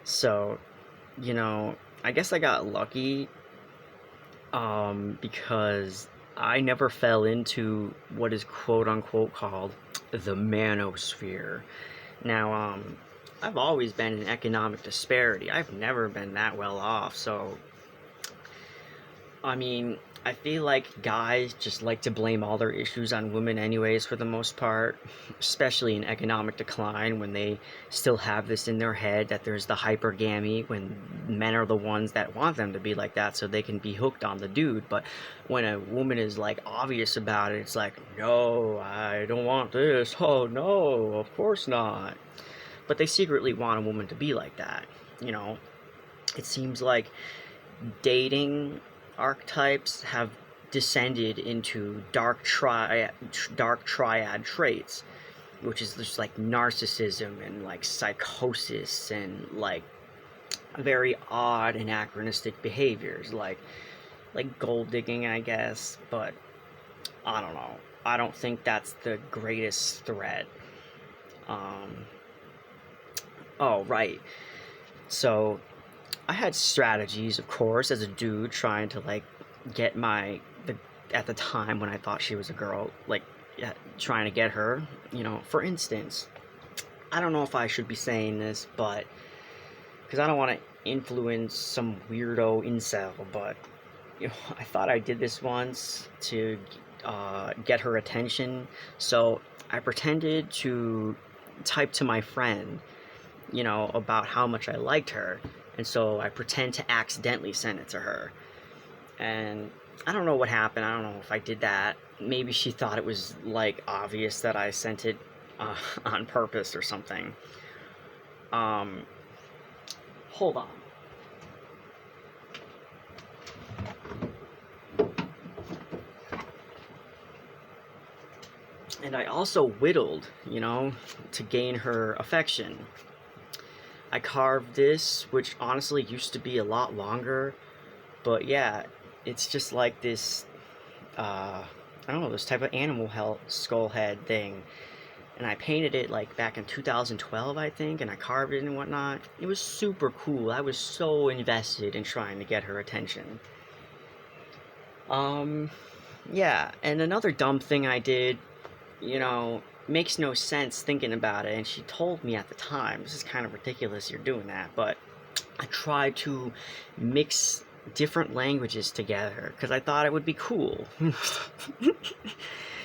So, you know, I guess I got lucky because I never fell into what is quote unquote called the manosphere. Now, I've always been in economic disparity. I've never been that well off, so I mean, I feel like guys just like to blame all their issues on women, anyways, for the most part, especially in economic decline when they still have this in their head that there's the hypergamy when men are the ones that want them to be like that so they can be hooked on the dude. But when a woman is like obvious about it, it's like, no, I don't want this. Oh, no, of course not. But they secretly want a woman to be like that, you know? It seems like dating archetypes have descended into dark triad traits, which is just like narcissism and like psychosis and like very odd anachronistic behaviors, like gold digging, I guess. But I don't know. I don't think that's the greatest threat. Um, oh right. So I had strategies, of course, as a dude trying to like get the at the time when I thought she was a girl, like trying to get her. For instance, I don't know if I should be saying this, but because I don't want to influence some weirdo incel, but I thought I did this once to get her attention. So I pretended to type to my friend about how much I liked her. And so I pretend to accidentally send it to her. And I don't know what happened. I don't know if I did that. Maybe she thought it was like obvious that I sent it on purpose or something. Um, Hold on. And I also whittled, to gain her affection. I carved this, which honestly used to be a lot longer, but yeah, it's just like this, I don't know, this type of animal skull head thing. And I painted it like back in 2012, I think, and I carved it and whatnot. It was super cool. I was so invested in trying to get her attention. Um, yeah, and another dumb thing I did, makes no sense thinking about it, and she told me at the time, this is kind of ridiculous you're doing that, but I tried to mix different languages together because I thought it would be cool.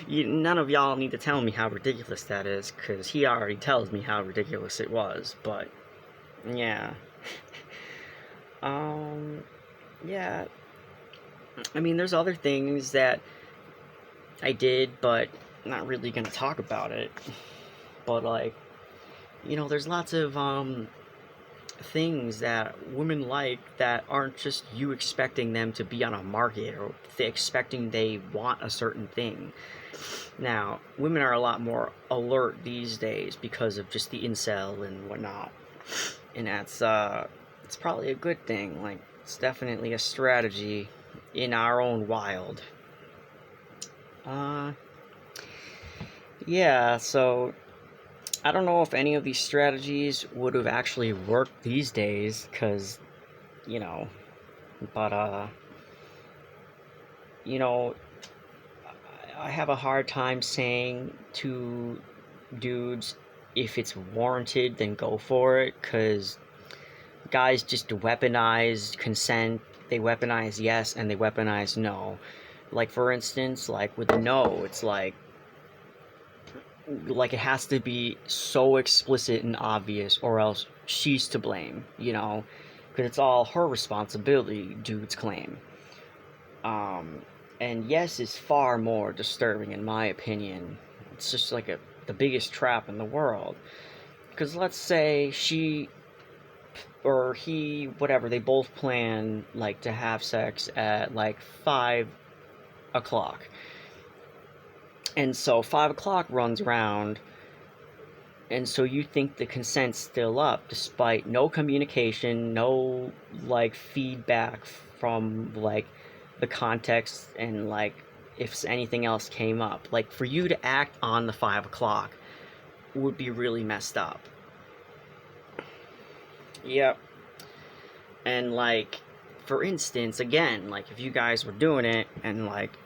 None of y'all need to tell me how ridiculous that is because he already tells me how ridiculous it was. But yeah, um, yeah. I mean, there's other things that I did, but I'm not really gonna talk about it. But like, there's lots of things that women like that aren't just you expecting them to be on a market or expecting they want a certain thing. Now, women are a lot more alert these days because of just the incel and whatnot, and it's probably a good thing. Like, it's definitely a strategy in our own wild. Uh, yeah. So I don't know if any of these strategies would have actually worked these days, because you know, but you know, I have a hard time saying to dudes if it's warranted, then go for it, because guys just weaponize consent. They weaponize yes and they weaponize no. Like, for instance, like with no, it's like it has to be so explicit and obvious or else she's to blame, because it's all her responsibility, dudes claim. um and yes is far more disturbing in my opinion. It's just like the biggest trap in the world, because let's say she or he, whatever, they both plan like to have sex at like 5 o'clock, and so 5 o'clock runs around, and so you think the consent's still up despite no communication, no like feedback from like the context, and like if anything else came up, like for you to act on the 5 o'clock would be really messed up. Yep. And like, for instance, again, like if you guys were doing it and like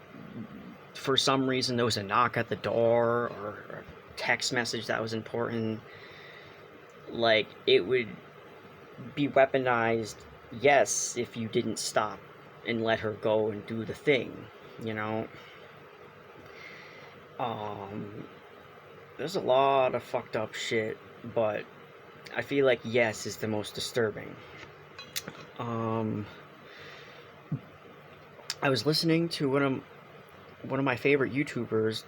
for some reason there was a knock at the door or a text message that was important, like it would be weaponized, yes, if you didn't stop and let her go and do the thing, you know? Um, there's a lot of fucked up shit, but I feel like yes is the most disturbing. Um, I was listening to one of my favorite YouTubers,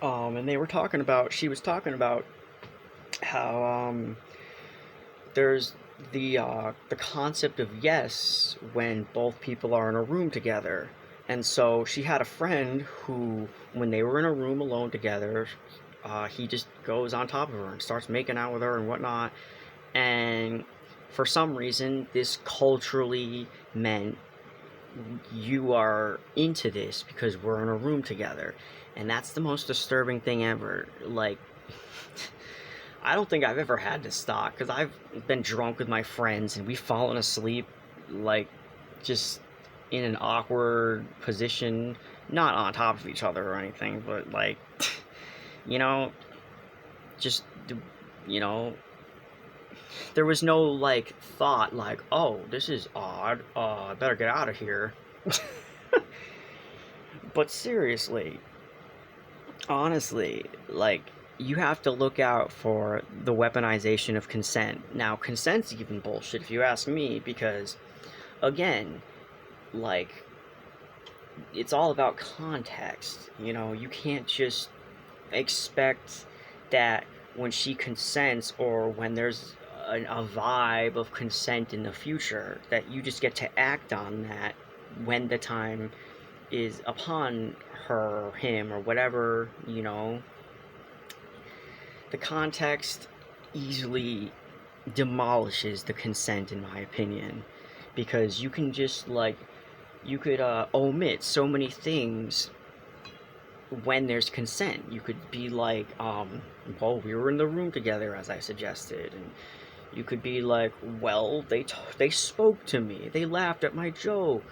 and she was talking about how there's the concept of yes when both people are in a room together. And so she had a friend who, when they were in a room alone together, he just goes on top of her and starts making out with her and whatnot. And for some reason, this culturally meant you are into this because we're in a room together. And that's the most disturbing thing ever. Like, I don't think I've ever had to stop because I've been drunk with my friends and we've fallen asleep, like, just in an awkward position, not on top of each other or anything, but like, you know, just, you know, there was no like thought like, oh, this is odd, I better get out of here. But seriously, honestly, like, you have to look out for the weaponization of consent. Now, consent's even bullshit if you ask me, because, again, like, it's all about context. You know, you can't just expect that when she consents or when there's a vibe of consent in the future, that you just get to act on that when the time is upon her or him or whatever, you know. The context easily demolishes the consent, in my opinion, because you can just like, you could omit so many things when there's consent. You could be like, well, we were in the room together as I suggested, and you could be like, well, they spoke to me, they laughed at my joke,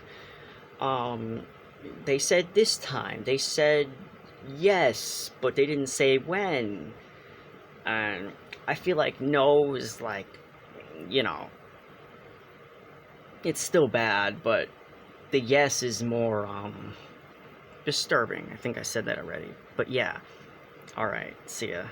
um, they said this time, they said yes, but they didn't say when. And I feel like no is like, you know, it's still bad, but the yes is more disturbing. I think I said that already. But yeah. Alright, see ya.